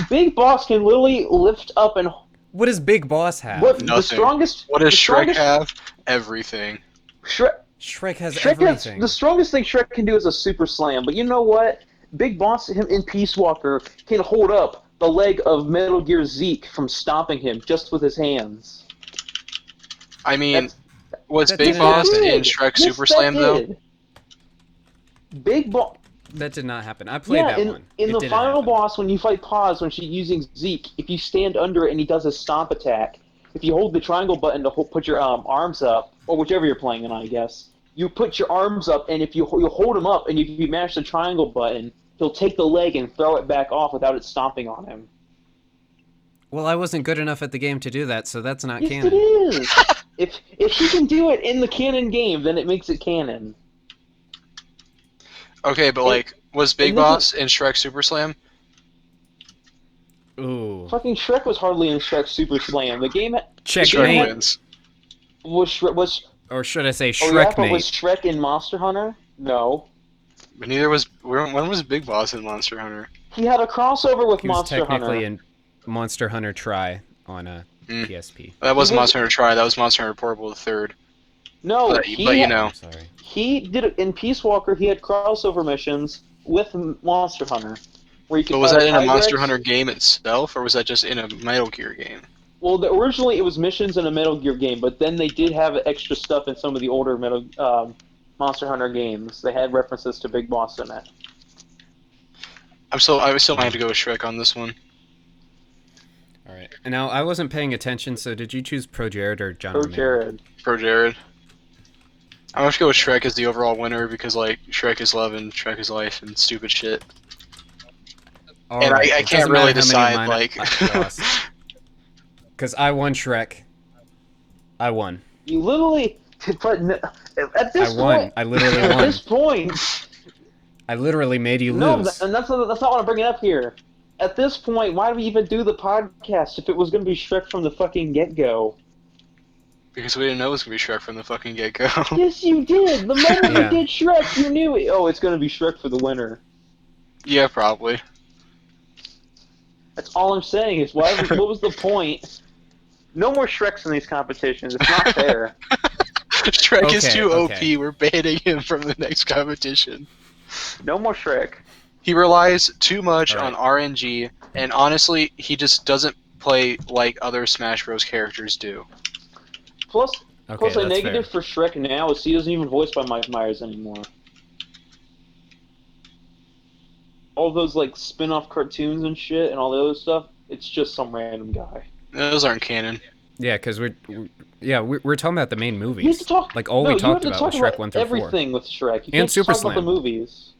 Big Boss can literally lift up and... What does Big Boss have? Nothing. The strongest... What does Shrek have? Everything. Shrek has everything. The strongest thing Shrek can do is a super slam, but you know what? Big Boss, him in Peace Walker, can hold up the leg of Metal Gear Zeke from stomping him just with his hands. I mean, was Big Boss in Shrek Super Slam, though? Big Boss... That did not happen. I played that one. In the final boss, when you fight Pause, when she's using Zeke, if you stand under it and he does a stomp attack, if you hold the triangle button to put your arms up, or whichever you're playing in, I guess, you put your arms up, and if you hold him up, and if you mash the triangle button, he'll take the leg and throw it back off without it stomping on him. Well, I wasn't good enough at the game to do that, so that's not Yes, canon. it is! If he can do it in the canon game, then it makes it canon. Okay, but like, was Big Boss in Shrek Super Slam? Ooh. Fucking Shrek was hardly in Shrek Super Slam. The game Checkmate. Wins. Or should I say Shrekmate? Was Shrekmate? Shrek in Monster Hunter? No. But neither was... When was Big Boss in Monster Hunter? He had a crossover with He was Monster Hunter. technically in Monster Hunter Try on a PSP. That wasn't Monster Hunter Try, that was Monster Hunter Portable the Third. No, but you know. I'm sorry. He did it in Peace Walker. He had crossover missions with Monster Hunter, where you could. But was that in a Monster Hunter game itself, or was that just in a Metal Gear game? Well, originally it was missions in a Metal Gear game, but then they did have extra stuff in some of the older Monster Hunter games. They had references to Big Boss in it. I still might have to go with Shrek on this one. All right. And now I wasn't paying attention, so did you choose Pro Jared or John Romero? Jared. Pro Jared. I'm gonna go with Shrek as the overall winner because like Shrek is love and Shrek is life and stupid shit. All and right. I can't really decide like. Because I won Shrek. I won. You literally. At this point. I won. I literally won. At this point. I literally made you lose. No, and that's not what I want to bring it up here. At this point, why do we even do the podcast if it was going to be Shrek from the fucking get-go? Because we didn't know it was going to be Shrek from the fucking get-go. Yes, you did! The moment you did Shrek, you knew it. Oh, it's going to be Shrek for the winner. Yeah, probably. That's all I'm saying is, what was the point? No more Shreks in these competitions. It's not fair. Shrek is too OP. We're banning him from the next competition. No more Shrek. He relies too much on RNG, and honestly, he just doesn't play like other Smash Bros. Characters do. Plus a negative for Shrek now is he doesn't even voice by Mike Myers anymore. All those like spin-off cartoons and shit and all the other stuff, it's just some random guy. Those aren't canon. Yeah, because we're talking about the main movies. You have to talk, like all we talked about was Shrek 1 through 4. Everything with Shrek. You and can't Super talk Slam. about the movies.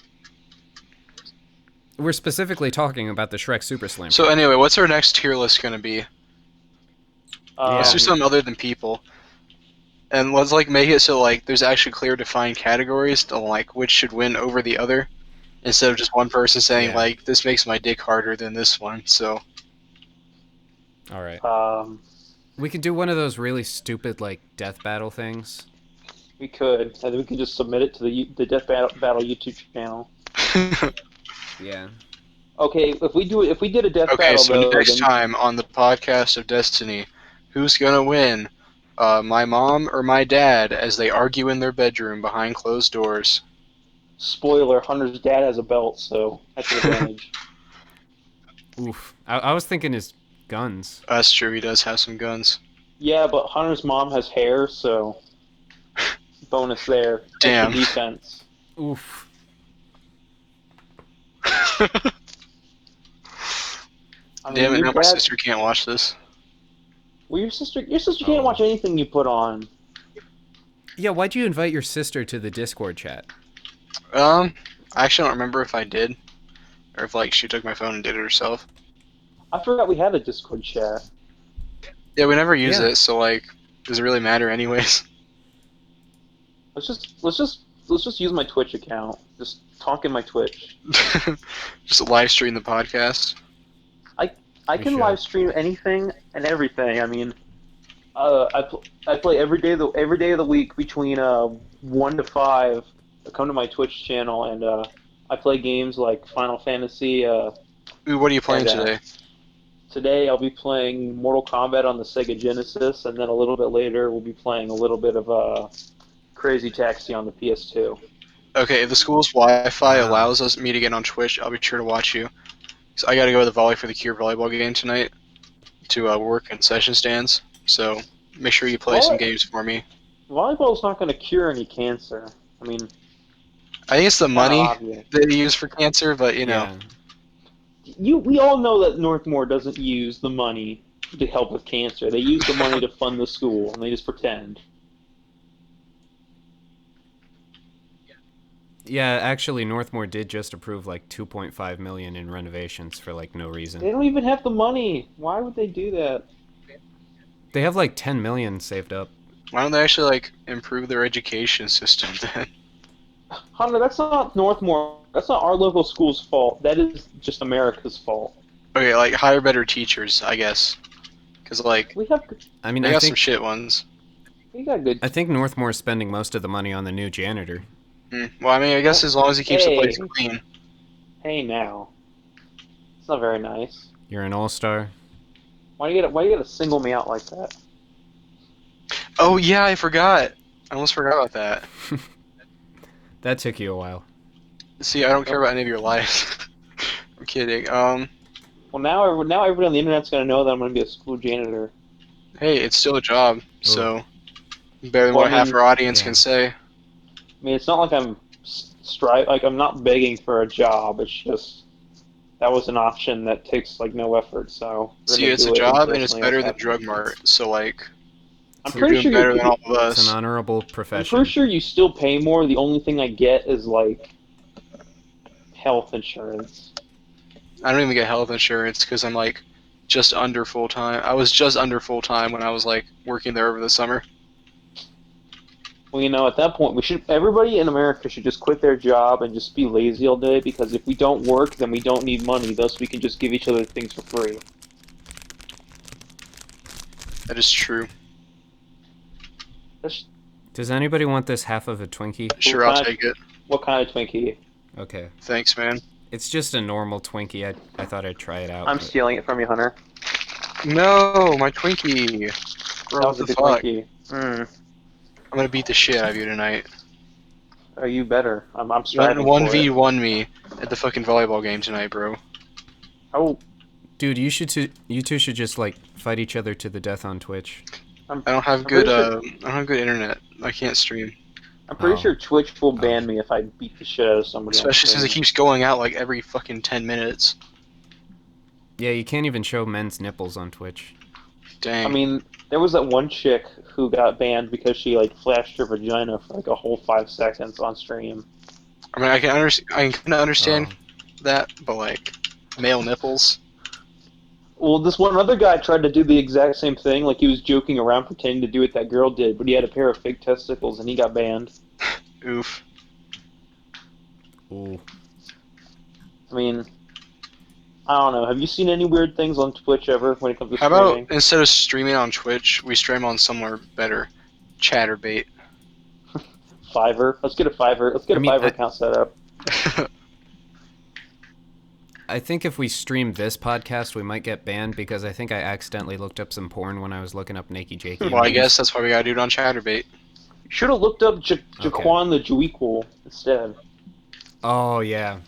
We're specifically talking about the Shrek Super Slam. So anyway, what's our next tier list gonna be? Let's do something other than people. And let's like make it so like there's actually clear defined categories to like which should win over the other, instead of just one person saying like this makes my dick harder than this one. So. All right. We could do one of those really stupid like death battle things. We could, and we could just submit it to the Death Battle YouTube channel. Yeah. Okay, if we did a death Okay, battle so though, next then time on the podcast of Destiny, who's gonna win? My mom or my dad as they argue in their bedroom behind closed doors. spoiler: Hunter's dad has a belt, so that's an advantage. Oof. I was thinking his guns. That's true, he does have some guns. Yeah, but Hunter's mom has hair, so bonus there. Extra Damn. defense. Oof. I Damn mean, it, your now my dad. sister can't watch this. Well, your sister can't watch anything you put on. Yeah, why'd you invite your sister to the Discord chat? I actually don't remember if I did. Or if, like, she took my phone and did it herself. I forgot we had a Discord chat. Yeah, we never use Yeah. it, so, like, does it really matter anyways? Let's just use my Twitch account. Just talk in my Twitch. Just live stream the podcast. I We can should. live stream anything and everything. I mean, I play every day of the week between 1 to 5. I come to my Twitch channel and I play games like Final Fantasy. Ooh, what are you playing And, today? Today I'll be playing Mortal Kombat on the Sega Genesis, and then a little bit later we'll be playing a little bit of Crazy Taxi on the PS2. Okay, if the school's Wi-Fi Wow. allows me to get on Twitch, I'll be sure to watch you. So I gotta go to the Volley for the Cure volleyball game tonight to work concession stands. So make sure you play some games for me. Volleyball's not going to cure any cancer. I mean, I think it's the kinda money obvious. they use for cancer, but you know. Yeah. We all know that Northmore doesn't use the money to help with cancer. They use the money to fund the school, and they just pretend. Yeah, actually, Northmore did just approve like 2.5 million in renovations for like no They reason. don't even have the money. Why would they do that? They have like 10 million saved up. Why don't they actually like improve their education system then? Hunter, that's not Northmore. That's not our local school's fault. That is just America's fault. Okay, like hire better teachers, I guess. Cause like We have I mean, they I got some think shit ones. we got good. I think Northmore is spending most of the money on the new janitor. Well, I mean, I guess as long as he keeps the place Hey. clean. Hey now, it's not very nice. You're an all-star. Why do you gotta single me out like that? Oh yeah, I forgot. I almost forgot about that. That took you a while. See, I don't care about any of your life. I'm kidding. Well, now everybody on the internet's gonna know that I'm gonna be a school janitor. Hey, it's still a job, so better than Well, what I half mean- our audience Yeah. can say. I mean, it's not like I'm I'm not begging for a job. It's just that was an option that takes like no effort. So we're See, gonna it's do a it, job and and it's personally, better I'm than happy. Drug Mart. So like, I'm you're pretty doing sure better you. than all of It's an us. honorable I'm profession. pretty sure you still pay more. The only thing I get is like health insurance. I don't even get health insurance because I'm like just under full time. I was just under full time when I was like working there over the summer. Well, at that point, everybody in America should just quit their job and just be lazy all day, because if we don't work, then we don't need money, thus we can just give each other things for free. That is true. That's, Does anybody want this half of a Twinkie? Sure, I'll take it. what kind of Twinkie? Okay. Thanks, man. It's just a normal Twinkie. I thought I'd try it out. I'm but- stealing it from you, Hunter. No, my Twinkie. Bro, That what was a the good fuck? Twinkie. Mm. I'm gonna beat the shit out of you tonight. Oh, you better. I'm Run striving for it. 1v1 me at the fucking volleyball game tonight, bro. Oh, Dude, you two should just like fight each other to the death on Twitch. I don't have good internet. I can't stream. I'm pretty Oh. sure Twitch will ban me if I beat the shit out of somebody. Especially since it keeps going out like every fucking 10 minutes. Yeah, you can't even show men's nipples on Twitch. Dang. I mean, there was that one chick who got banned because she like flashed her vagina for like a whole 5 seconds on stream. I mean, I can kind of understand Oh. that, but like, male nipples. Well, this one other guy tried to do the exact same thing, like he was joking around pretending to do what that girl did, but he had a pair of fake testicles and he got banned. Oof. Ooh. I mean, I don't know. Have you seen any weird things on Twitch ever when it comes to How streaming? about instead of streaming on Twitch, we stream on somewhere better? Chatterbait. Fiverr? Let's get a Fiverr. Let's get I mean, a Fiverr account set up. I think if we stream this podcast, we might get banned because I think I accidentally looked up some porn when I was looking up Nakey Jakey. Well, I guess that's why we gotta do it on Chatterbait. You should have looked up Jaquan the Jewequel instead. Oh yeah.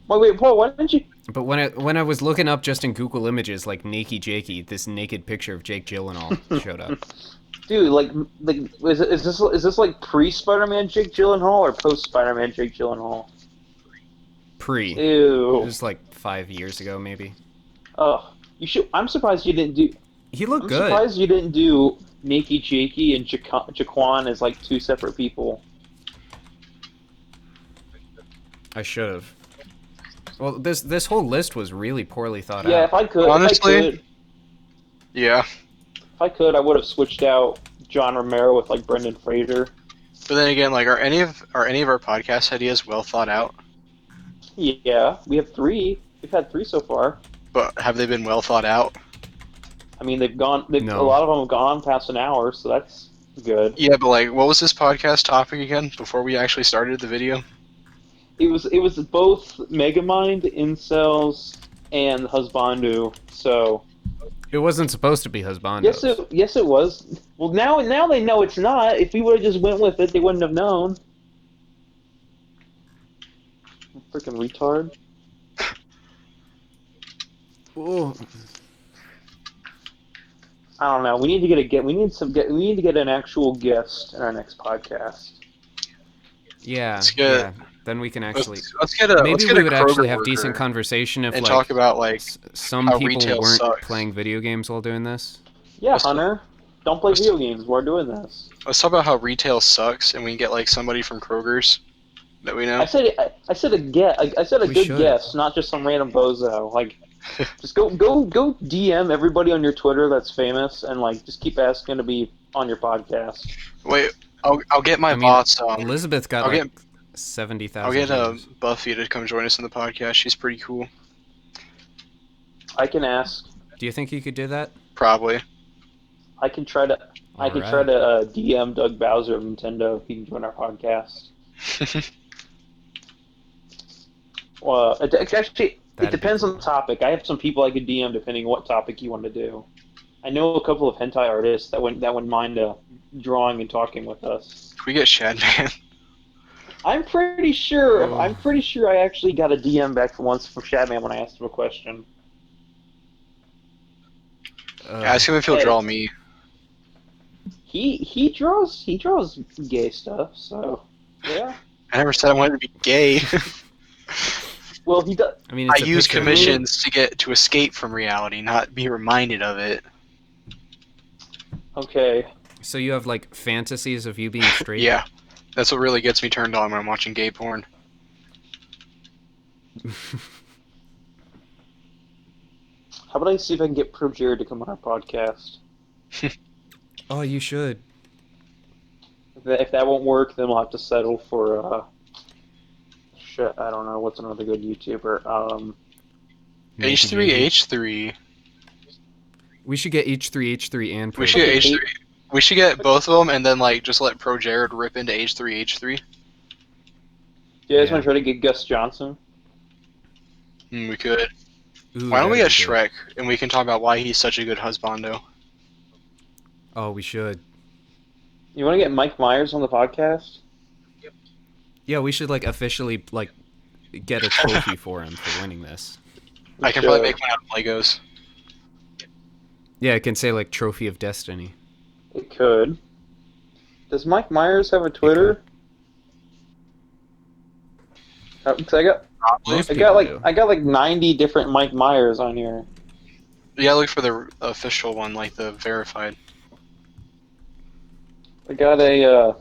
Wait, Paul, why didn't you? But when I was looking up just in Google Images, like Nakey Jakey, this naked picture of Jake Gyllenhaal showed up. Dude, like, is this like pre-Spider-Man Jake Gyllenhaal or post-Spider-Man Jake Gyllenhaal? Pre. Ew. It was like 5 years ago, maybe. Oh, you should. I'm surprised you didn't do. He looked I'm good. surprised you didn't do Nakey Jakey and Jaquan as like two separate people. I should have. Well, this whole list was really poorly thought out. Yeah, if I could, honestly, yeah. If I could, I would have switched out John Romero with like Brendan Fraser. But then again, like, are any of our podcast ideas well thought out? Yeah, we have 3. We've had 3 so far. But have they been well thought out? I mean, they've gone. No. A lot of them have gone past an hour, so that's good. Yeah, but like, what was this podcast topic again before we actually started the video? It was both Megamind, Incels, and Husbando. So It wasn't supposed to be Husbandos. yes, it was. Well, now they know it's not. If we would have just went with it, they wouldn't have known. Freaking retard. Ooh. I don't know. We need to get an actual guest in our next podcast. Yeah. Let's get- yeah. Then we can actually. Let's get a. Maybe let's get we a would Kroger actually have worker decent conversation if and like talk about like some how people retail weren't sucks. playing video games while doing this. Yeah, Let's- Hunter. Don't play video games. We're doing this. let's talk about how retail sucks, and we can get like somebody from Kroger's that we know. I said a We good should. guess, not just some random bozo. Like, just go DM everybody on your Twitter that's famous, and like just keep asking to be on your podcast. Wait, I'll get my I mean, boss. Elizabeth got I'll like get 70,000. I'll get views. Buffy to come join us in the podcast. She's pretty cool. I can ask. Do you think you could do that? Probably. I can try to DM Doug Bowser of Nintendo if he can join our podcast. Well, actually, it That'd depends be on the topic. I have some people I could DM depending on what topic you want to do. I know a couple of hentai artists that wouldn't mind drawing and talking with us. Can we get Shadman? I'm pretty sure. Oh. I'm pretty sure I actually got a DM back once from Shadman when I asked him a question. Ask him if he'll Hey. draw me. He draws gay stuff. So yeah. I never said I wanted to be gay. Well, he does. I mean, I it's a use picture. commissions to escape from reality, not be reminded of it. Okay. So you have like fantasies of you being straight? Yeah, that's what really gets me turned on when I'm watching gay porn. How about I see if I can get Pro Jared to come on our podcast? Oh, you should. If that won't work, then we'll have to settle for shit. I don't know what's another good YouTuber. H3H3. We should get H3H3 and We should get Okay. H3. We should get both of them, and then like just let Pro Jared rip into H3H3. Do you guys Yeah. want to try to get Gus Johnson? We could. Ooh, Why don't we that'd get be good. Shrek, and we can talk about why he's such a good husbando. Oh, we should. You want to get Mike Myers on the podcast? Yeah, we should like officially like get a trophy for him for winning this. I can probably make one out of Legos. Yeah, it can say like Trophy of Destiny. It could. Does Mike Myers have a Twitter? 'Cause I got Most I people got do. I got like 90 different Mike Myers on here. Yeah, look for the official one, like the verified. I got a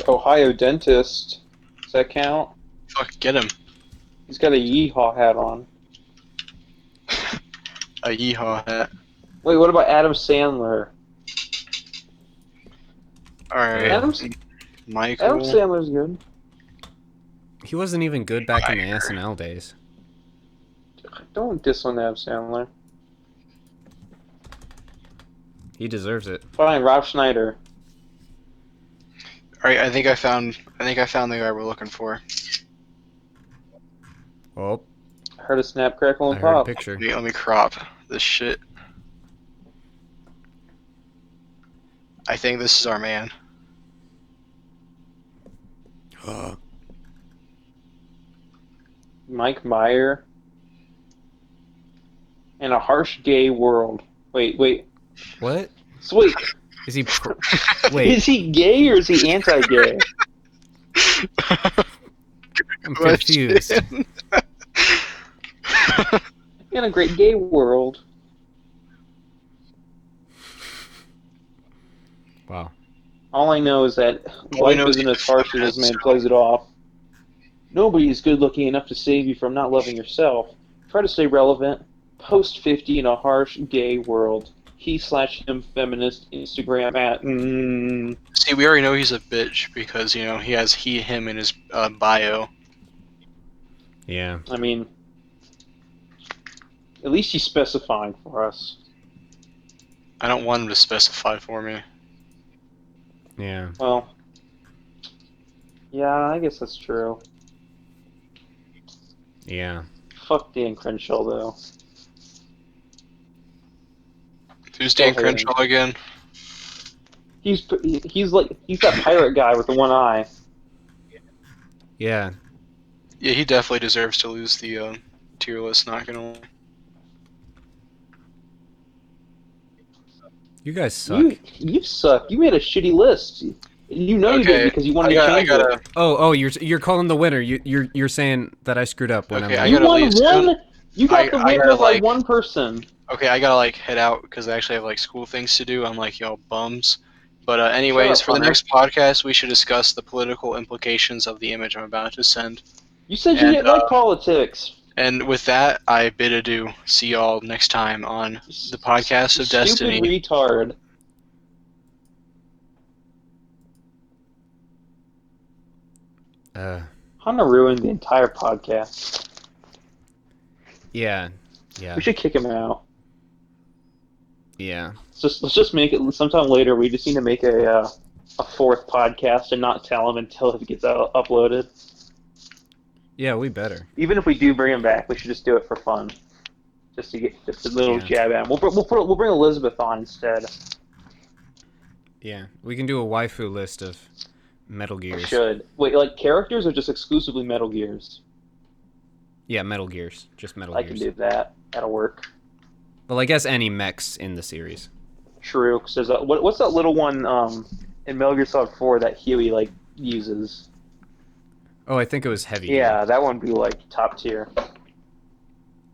Ohio dentist. Does that count? Fuck, get him. He's got a yeehaw hat on. A yeehaw hat. Wait, what about Adam Sandler? Alright. Adam Michael. Sandler's good. He wasn't even good back in the SNL days. Don't diss on Adam Sandler. He deserves it. Fine, Rob Schneider. Alright, I think I found the guy we're looking for. Oh, I heard a snap, crackle, I and heard a pop. picture. Let me crop this shit. I think this is our man. Mike Meyer. In a harsh gay world. Wait. What? Sweet. Is he? Wait. Is he gay or is he anti-gay? I'm confused. In a great gay world. Wow. All I know is that life isn't as harsh as this man plays it off. Nobody is good looking enough to save you from not loving yourself. Try to stay relevant. Post 50 in a harsh gay world. He/him feminist Instagram at. See, we already know he's a bitch because, you know, he has him in his bio. Yeah. I mean, at least he specified for us. I don't want him to specify for me. Yeah. Well, yeah, I guess that's true. Yeah. Fuck Dan Crenshaw, though. Who's Dan Crenshaw again? He's that pirate guy with the one eye. Yeah. Yeah, he definitely deserves to lose the tier list, not gonna lie. You guys suck. You suck. You made a shitty list. You know you did because you wanted to change it. Oh, you're calling the winner. You're saying that I screwed up when Okay, I'm. You won soon. one. You got the winner by one person. Okay, I gotta like head out because I actually have like school things to do. I'm like, y'all bums. But anyways, for the next podcast, we should discuss the political implications of the image I'm about to send. You said you didn't like politics. And with that, I bid adieu. See y'all next time on the podcast of Destiny. Stupid retard. I'm gonna ruin the entire podcast. Yeah. We should kick him out. Yeah. Let's just make it sometime later. We just need to make a fourth podcast and not tell him until it gets uploaded. Yeah, we better. Even if we do bring him back, we should just do it for fun, just to get just a little jab at him. We'll bring Elizabeth on instead. Yeah, we can do a waifu list of Metal Gears. We should. Wait, like characters or just exclusively Metal Gears? Yeah, Metal Gears. Just Metal Gears. I can do that. That'll work. Well, I guess any mechs in the series. True. Cause there's what's that little one in Metal Gear Solid 4 that Huey like uses? Oh, I think it was Heavy Gear. Yeah, that one would be like top tier.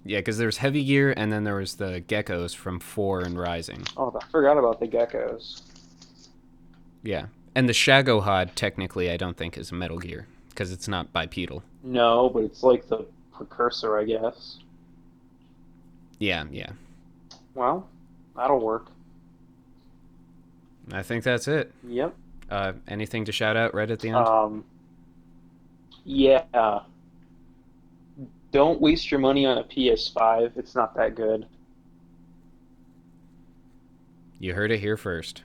Yeah, because there was Heavy Gear, and then there was the geckos from 4 and Rising. Oh, I forgot about the geckos. Yeah, and the Shagohod, technically, I don't think is Metal Gear, because it's not bipedal. No, but it's like the precursor, I guess. Yeah. Well, that'll work. I think that's it. Yep. Anything to shout out right at the end? Yeah. Don't waste your money on a PS5. It's not that good. You heard it here first.